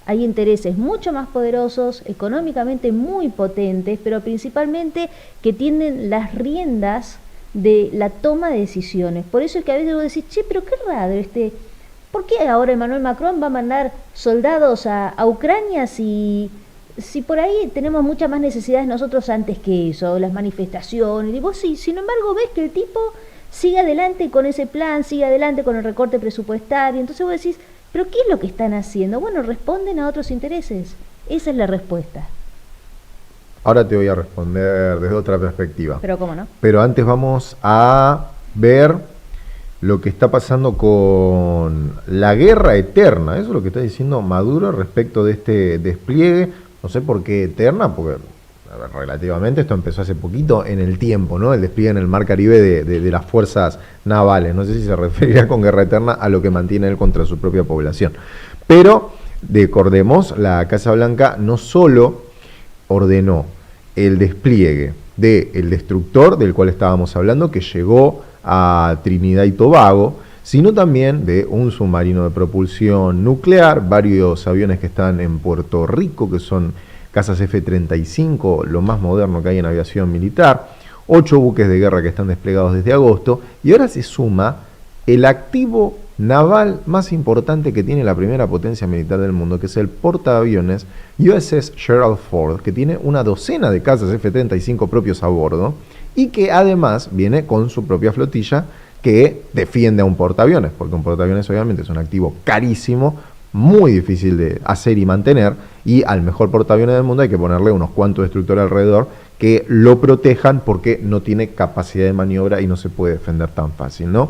Hay intereses mucho más poderosos, económicamente muy potentes, pero principalmente que tienen las riendas de la toma de decisiones. Por eso es que a veces vos decís, pero qué raro, ¿por qué ahora Emmanuel Macron va a mandar soldados a Ucrania si por ahí tenemos muchas más necesidades nosotros antes que eso, las manifestaciones? Y vos sí, sin embargo ves que el tipo sigue adelante con ese plan, sigue adelante con el recorte presupuestario. Entonces vos decís, ¿pero qué es lo que están haciendo? Bueno, responden a otros intereses. Esa es la respuesta. Ahora te voy a responder desde otra perspectiva. Pero cómo no. Pero antes vamos a ver lo que está pasando con la guerra eterna. Eso es lo que está diciendo Maduro respecto de este despliegue. No sé por qué eterna, porque relativamente esto empezó hace poquito en el tiempo, ¿no? El despliegue en el Mar Caribe de las fuerzas navales. No sé si se referirá con guerra eterna a lo que mantiene él contra su propia población. Pero, recordemos, la Casa Blanca no solo ordenó el despliegue del destructor del cual estábamos hablando, que llegó a Trinidad y Tobago, sino también de un submarino de propulsión nuclear, varios aviones que están en Puerto Rico, que son cazas F-35, lo más moderno que hay en aviación militar, 8 buques de guerra que están desplegados desde agosto, y ahora se suma el activo naval más importante que tiene la primera potencia militar del mundo, que es el portaaviones USS Gerald Ford, que tiene una docena de cazas F-35 propios a bordo, y que además viene con su propia flotilla que defiende a un portaaviones, porque un portaaviones obviamente es un activo carísimo, muy difícil de hacer y mantener, y al mejor portaaviones del mundo hay que ponerle unos cuantos destructores alrededor que lo protejan, porque no tiene capacidad de maniobra y no se puede defender tan fácil, ¿no?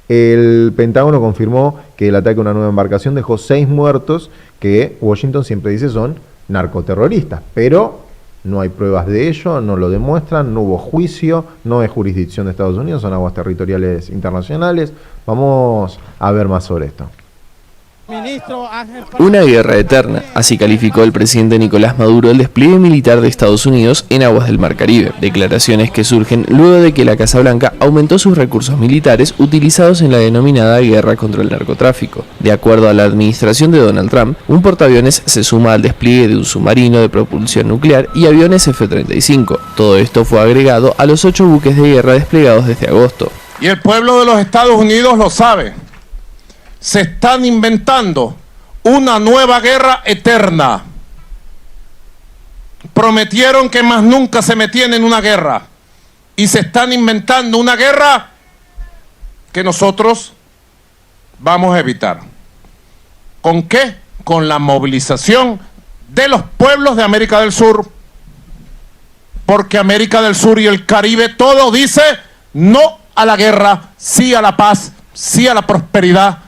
El Pentágono confirmó que el ataque a una nueva embarcación dejó 6 muertos, que Washington siempre dice son narcoterroristas, pero no hay pruebas de ello, no lo demuestran, no hubo juicio, no es jurisdicción de Estados Unidos, son aguas territoriales internacionales. Vamos a ver más sobre esto. Una guerra eterna, así calificó el presidente Nicolás Maduro el despliegue militar de Estados Unidos en aguas del Mar Caribe. Declaraciones que surgen luego de que la Casa Blanca aumentó sus recursos militares utilizados en la denominada guerra contra el narcotráfico. De acuerdo a la administración de Donald Trump, un portaaviones se suma al despliegue de un submarino de propulsión nuclear y aviones F-35. Todo esto fue agregado a los 8 buques de guerra desplegados desde agosto. Y el pueblo de los Estados Unidos lo sabe. Se están inventando una nueva guerra eterna. Prometieron que más nunca se metían en una guerra. Y se están inventando una guerra que nosotros vamos a evitar. ¿Con qué? Con la movilización de los pueblos de América del Sur. Porque América del Sur y el Caribe todo dice no a la guerra, sí a la paz, sí a la prosperidad,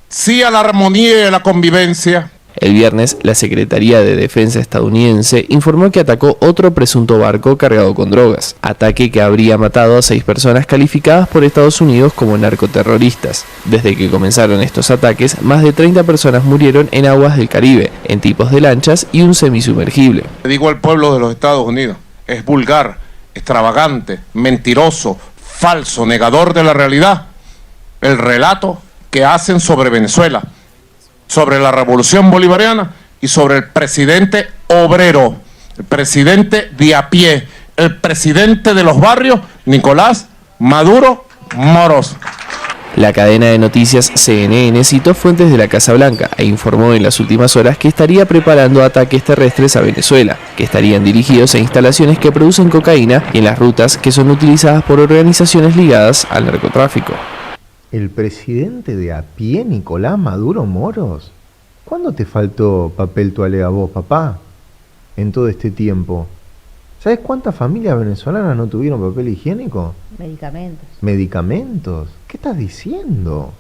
sí a la armonía y a la convivencia. El viernes, la Secretaría de Defensa estadounidense informó que atacó otro presunto barco cargado con drogas, ataque que habría matado a 6 personas calificadas por Estados Unidos como narcoterroristas. Desde que comenzaron estos ataques, más de 30 personas murieron en aguas del Caribe, en tipos de lanchas y un semisumergible. Le digo al pueblo de los Estados Unidos, es vulgar, extravagante, mentiroso, falso, negador de la realidad, el relato que hacen sobre Venezuela, sobre la revolución bolivariana y sobre el presidente obrero, el presidente de a pie, el presidente de los barrios, Nicolás Maduro Moros. La cadena de noticias CNN citó fuentes de la Casa Blanca e informó en las últimas horas que estaría preparando ataques terrestres a Venezuela, que estarían dirigidos a instalaciones que producen cocaína y en las rutas que son utilizadas por organizaciones ligadas al narcotráfico. El presidente de a pie, Nicolás Maduro Moros. ¿Cuándo te faltó papel toalé a vos, papá? En todo este tiempo. ¿Sabes cuántas familias venezolanas no tuvieron papel higiénico? Medicamentos. ¿Medicamentos? ¿Qué estás diciendo?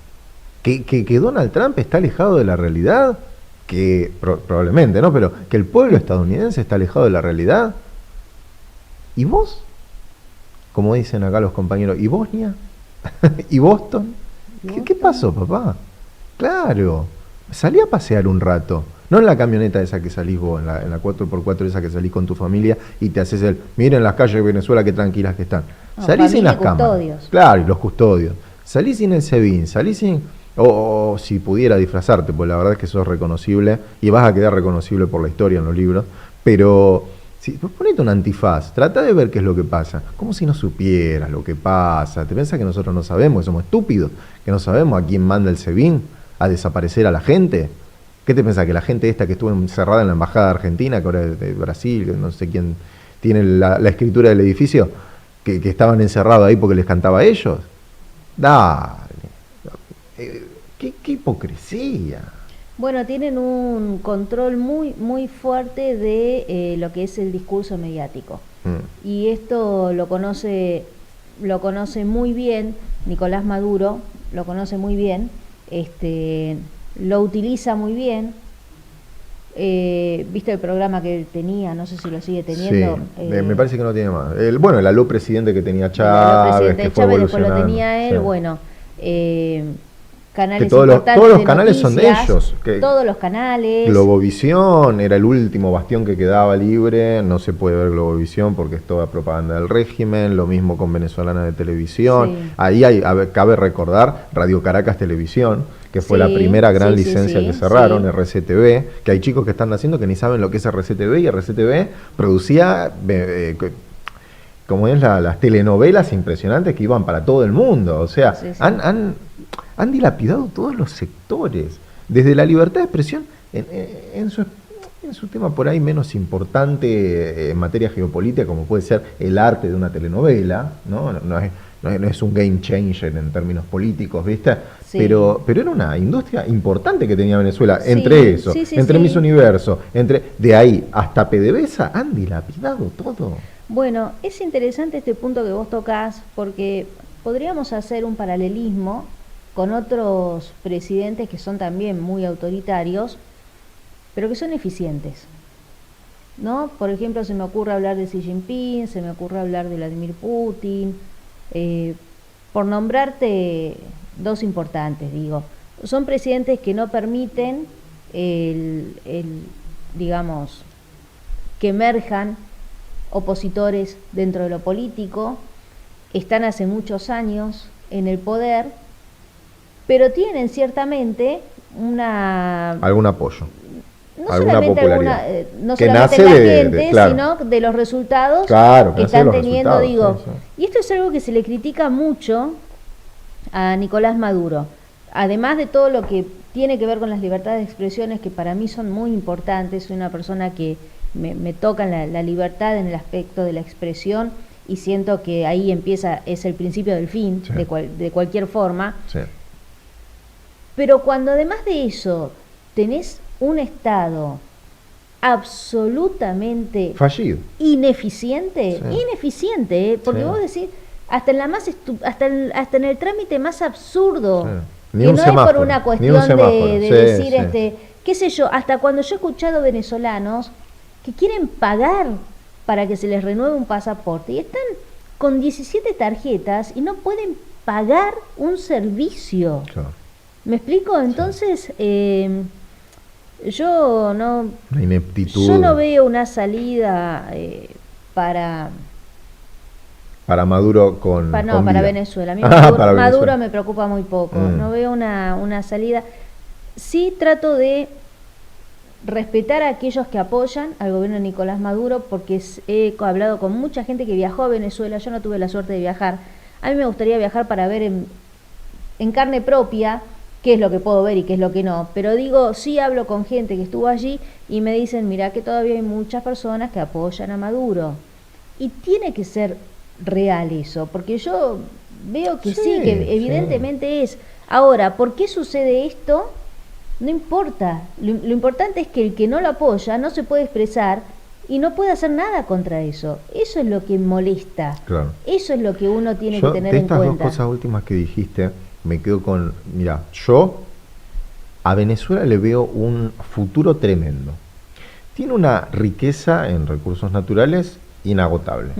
¿Que Donald Trump está alejado de la realidad? Que probablemente, ¿no? Pero que el pueblo estadounidense está alejado de la realidad. ¿Y vos? Como dicen acá los compañeros, ¿y Bosnia? ¿Y Boston? ¿Qué pasó, papá? Claro, salí a pasear un rato. No en la camioneta esa que salís vos, en la 4x4 esa que salís con tu familia y te haces miren las calles de Venezuela qué tranquilas que están. No, salís sin las custodios. cámaras. Claro, y los custodios. Salís sin el SEBIN, salís sin... O si pudiera disfrazarte, pues la verdad es que sos reconocible y vas a quedar reconocible por la historia en los libros, pero... Si, pues ponete un antifaz, trata de ver qué es lo que pasa. Como si no supieras lo que pasa. ¿Te piensas que nosotros no sabemos, que somos estúpidos? ¿Que no sabemos a quién manda el SEBIN a desaparecer a la gente? ¿Qué te piensas? ¿Que la gente esta que estuvo encerrada en la embajada de Argentina, que ahora es de Brasil, que no sé quién tiene la escritura del edificio, que estaban encerrados ahí porque les cantaba a ellos? Dale. ¿Qué hipocresía? Bueno, tienen un control muy fuerte de lo que es el discurso mediático. Y esto lo conoce muy bien Nicolás Maduro, lo conoce muy bien, lo utiliza muy bien. ¿Viste el programa que él tenía? No sé si lo sigue teniendo. Sí, me parece que no tiene más. El aló presidente que tenía Chávez, que fue después lo tenía él, canales todos los canales son de ellos. Todos los canales. Globovisión era el último bastión que quedaba libre. No se puede ver Globovisión porque es toda propaganda del régimen. Lo mismo con Venezolana de Televisión. Sí. Ahí cabe recordar Radio Caracas Televisión, que fue la primera gran licencia que cerraron, RCTV, que hay chicos que están naciendo que ni saben lo que es RCTV, y RCTV producía... como es las telenovelas impresionantes que iban para todo el mundo. O sea, han dilapidado todos los sectores, desde la libertad de expresión en su tema por ahí menos importante en materia geopolítica, como puede ser el arte de una telenovela, no es un game changer en términos políticos, ¿viste? Sí. Pero era una industria importante que tenía Venezuela, entre Miss Universo, de ahí hasta PDVSA, han dilapidado todo. Bueno, es interesante este punto que vos tocás, porque podríamos hacer un paralelismo con otros presidentes que son también muy autoritarios, pero que son eficientes, ¿no? Por ejemplo, se me ocurre hablar de Xi Jinping, se me ocurre hablar de Vladimir Putin, por nombrarte dos importantes, digo. son presidentes que no permiten digamos, que emerjan opositores dentro de lo político, están hace muchos años en el poder, pero tienen ciertamente algún apoyo, no alguna solamente popularidad no que solamente nace la de gente, claro, sino de los resultados claro, que están los teniendo, digo. sí, sí. Y esto es algo que se le critica mucho a Nicolás Maduro, además de todo lo que tiene que ver con las libertades de expresiones, que para mí son muy importantes. Soy una persona que me toca la libertad en el aspecto de la expresión, y siento que ahí es el principio del fin, sí, de cualquier forma. Sí. Pero cuando además de eso tenés un Estado absolutamente fallido, ineficiente, sí, ineficiente, porque sí, vos decís, hasta en el trámite más absurdo, sí, ni que un no semáforo, es por una cuestión de sí, decir, sí, qué sé yo, hasta cuando yo he escuchado venezolanos que quieren pagar para que se les renueve un pasaporte y están con 17 tarjetas y no pueden pagar un servicio. Claro. ¿Me explico? Entonces, yo no veo una salida para Maduro para Venezuela. A mí Maduro me preocupa muy poco. No veo una salida. Sí trato de respetar a aquellos que apoyan al gobierno de Nicolás Maduro, porque he hablado con mucha gente que viajó a Venezuela. Yo no tuve la suerte de viajar. A mí me gustaría viajar para ver en carne propia qué es lo que puedo ver y qué es lo que no. Pero digo, sí hablo con gente que estuvo allí y me dicen, mirá que todavía hay muchas personas que apoyan a Maduro. Y tiene que ser real eso, porque yo veo que sí, que evidentemente es. Ahora, ¿por qué sucede esto? No importa. Lo importante es que el que no lo apoya no se puede expresar y no puede hacer nada contra eso. Eso es lo que molesta. Claro. Eso es lo que uno tiene que tener en cuenta. De estas dos cosas últimas que dijiste, me quedo con, mira, yo a Venezuela le veo un futuro tremendo. Tiene una riqueza en recursos naturales inagotable.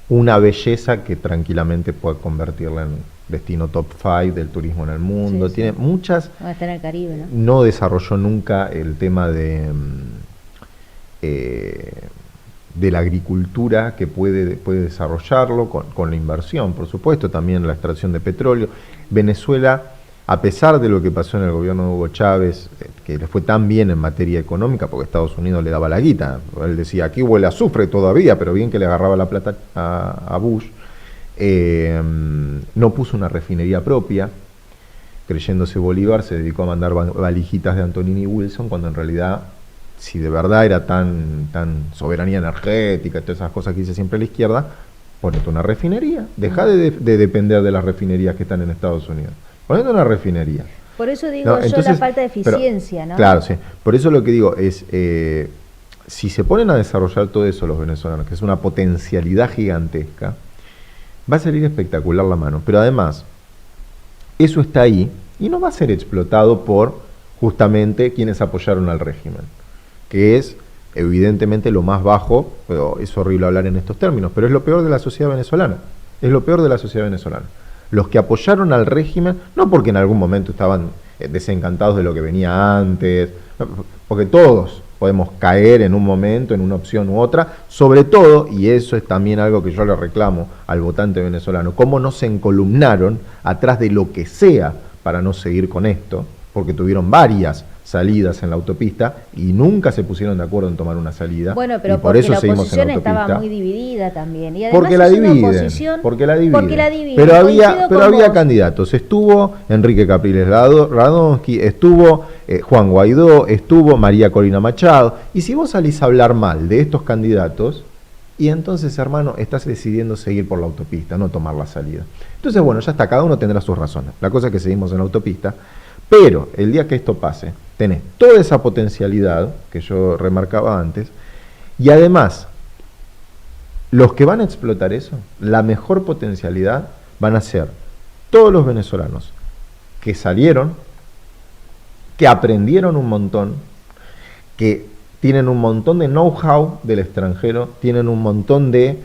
Una belleza que tranquilamente puede convertirla en destino top 5 del turismo en el mundo. Tiene muchas... Va a estar en el Caribe, ¿no? No desarrolló nunca el tema de la agricultura, que puede desarrollarlo con la inversión, por supuesto, también la extracción de petróleo. Venezuela, a pesar de lo que pasó en el gobierno de Hugo Chávez, que le fue tan bien en materia económica, porque Estados Unidos le daba la guita, él decía, aquí huele a azufre todavía, pero bien que le agarraba la plata a Bush, no puso una refinería propia, creyéndose Bolívar, se dedicó a mandar valijitas de Antonini y Wilson, cuando en realidad, si de verdad era tan soberanía energética, todas esas cosas que dice siempre la izquierda, ponete una refinería, deja de depender de las refinerías que están en Estados Unidos. Ponete una refinería. Por eso digo entonces, la falta de eficiencia, ¿no? Claro, sí. Por eso lo que digo es, si se ponen a desarrollar todo eso los venezolanos, que es una potencialidad gigantesca, va a salir espectacular la mano. Pero además, eso está ahí y no va a ser explotado por justamente quienes apoyaron al régimen, que es evidentemente lo más bajo, pero es horrible hablar en estos términos, pero es lo peor de la sociedad venezolana. Es lo peor de la sociedad venezolana. Los que apoyaron al régimen, no porque en algún momento estaban desencantados de lo que venía antes, porque todos podemos caer en un momento, en una opción u otra, sobre todo, y eso es también algo que yo le reclamo al votante venezolano, cómo no se encolumnaron atrás de lo que sea para no seguir con esto, porque tuvieron varias salidas en la autopista y nunca se pusieron de acuerdo en tomar una salida. Bueno, pero por eso la seguimos oposición en la autopista. Estaba muy dividida también. Y además porque la dividen, porque la dividen. Pero había candidatos. Estuvo Enrique Capriles Radonsky, estuvo Juan Guaidó, estuvo María Corina Machado. Y si vos salís a hablar mal de estos candidatos, y entonces, hermano, estás decidiendo seguir por la autopista, no tomar la salida. Entonces, bueno, ya está, cada uno tendrá sus razones. La cosa es que seguimos en la autopista. Pero el día que esto pase, tenés toda esa potencialidad que yo remarcaba antes, y además, los que van a explotar eso, la mejor potencialidad, van a ser todos los venezolanos que salieron, que aprendieron un montón, que tienen un montón de know-how del extranjero, tienen un montón de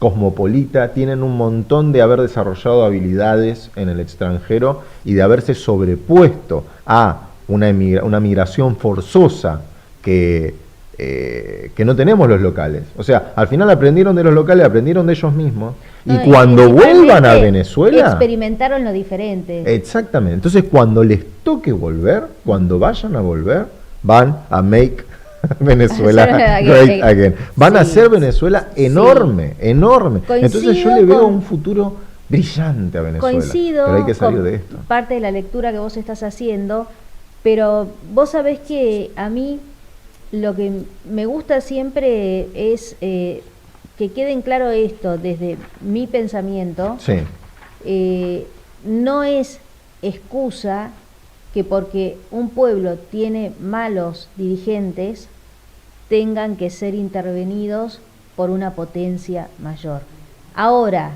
cosmopolita, tienen un montón de haber desarrollado habilidades en el extranjero y de haberse sobrepuesto a una migración forzosa que no tenemos los locales. O sea, al final aprendieron de los locales, aprendieron de ellos mismos, y cuando vuelvan a Venezuela experimentaron lo diferente. Exactamente. Entonces, cuando les toque volver, cuando vayan a volver, van a make Venezuela great again. Van a hacer Venezuela enorme, enorme. Entonces yo le veo un futuro brillante a Venezuela. Coincido, pero hay que salir de esto. Parte de la lectura que vos estás haciendo, pero vos sabés que a mí lo que me gusta siempre es que quede en claro esto desde mi pensamiento. Sí. No es excusa que porque un pueblo tiene malos dirigentes tengan que ser intervenidos por una potencia mayor. Ahora,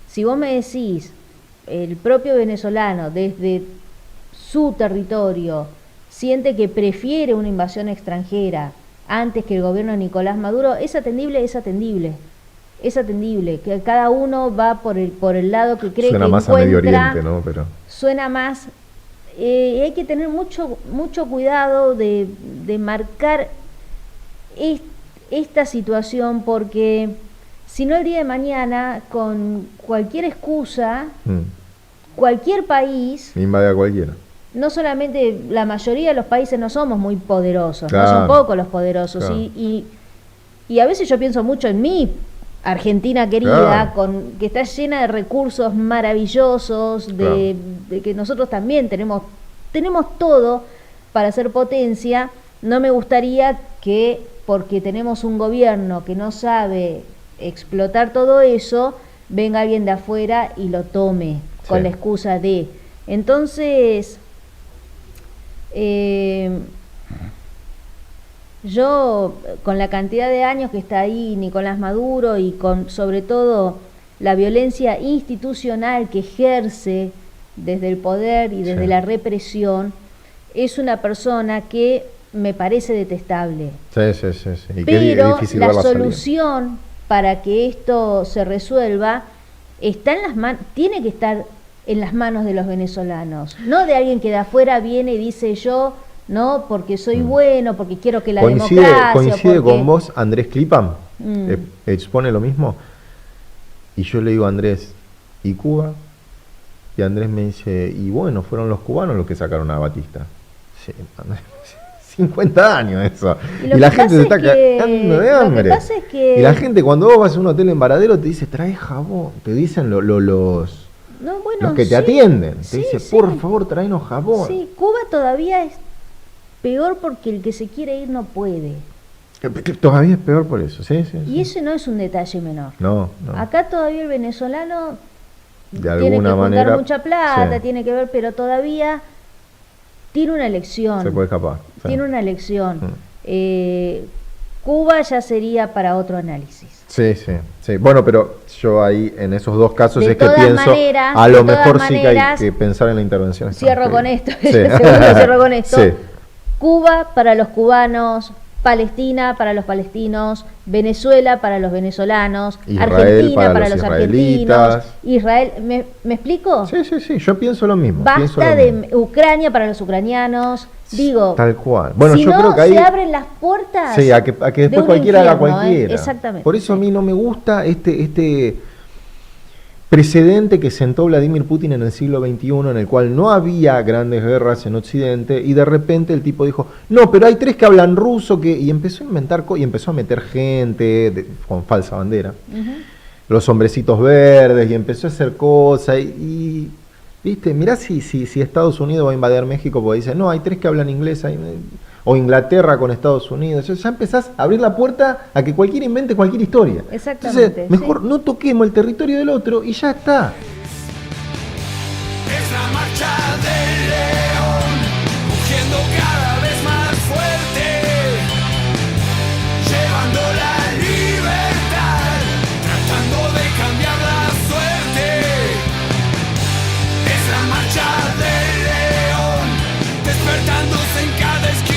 si vos me decís, el propio venezolano desde su territorio siente que prefiere una invasión extranjera antes que el gobierno de Nicolás Maduro, es atendible, es atendible. Es atendible, que cada uno va por el lado que cree suena que más encuentra. A Medio Oriente, ¿no? Pero suena más. Hay que tener mucho cuidado de marcar esta situación, porque si no, el día de mañana, con cualquier excusa, cualquier país invade a cualquiera. No solamente, la mayoría de los países no somos muy poderosos, claro, no son pocos los poderosos, claro. y a veces yo pienso mucho en mí, Argentina querida, claro, que está llena de recursos maravillosos, de que nosotros también tenemos todo para ser potencia. No me gustaría que, porque tenemos un gobierno que no sabe explotar todo eso, venga alguien de afuera y lo tome con la excusa de. Entonces, yo, con la cantidad de años que está ahí Nicolás Maduro y con, sobre todo, la violencia institucional que ejerce desde el poder y desde la represión, es una persona que me parece detestable. Sí. Y pero la solución para que esto se resuelva está en las manos, tiene que estar en las manos de los venezolanos, no de alguien que de afuera viene y dice yo, no, porque soy bueno, porque quiero que la democracia... Coincide con vos, Andrés Clipam, expone lo mismo, y yo le digo a Andrés, ¿y Cuba? Y Andrés me dice, y bueno, fueron los cubanos los que sacaron a Batista. Sí, Andrés, 50 años eso. Y la gente se está cagando de hambre. Lo que pasa es que... Y la gente, cuando vos vas a un hotel en Varadero, te dice, trae jabón. Te dicen los que te atienden. Te dice, por favor, tráenos jabón. Sí, Cuba todavía es peor porque el que se quiere ir no puede. Todavía es peor por eso, sí. Y ese no es un detalle menor. No. Acá todavía el venezolano de tiene que manera, juntar mucha plata, tiene que ver, pero todavía tiene una elección. Se puede escapar. Tiene una elección. Cuba ya sería para otro análisis. Sí. Bueno, pero yo ahí, en esos dos casos, de es que pienso, maneras, a lo mejor sí que hay que pensar en la intervención. Cierro con esto. Cierro con esto. Cuba para los cubanos, Palestina para los palestinos, Venezuela para los venezolanos, Israel Argentina para los argentinos, Israel, ¿me explico? Sí, yo pienso lo mismo. Basta de Ucrania para los ucranianos, digo. Tal cual. Bueno, si yo creo que ahí se abren las puertas. Sí, a que después cualquiera haga cualquiera. Exactamente. Por eso a mí no me gusta este precedente que sentó Vladimir Putin en el siglo XXI, en el cual no había grandes guerras en Occidente, y de repente el tipo dijo, no, pero hay 3 que hablan ruso, y empezó a inventar y empezó a meter gente con falsa bandera, los hombrecitos verdes, y empezó a hacer cosas, y viste, mirá si Estados Unidos va a invadir México, porque dice, no, hay 3 que hablan inglés, o Inglaterra con Estados Unidos. Ya empezás a abrir la puerta a que cualquiera invente cualquier historia. Exactamente. Entonces, mejor no toquemos el territorio del otro y ya está. Es la marcha del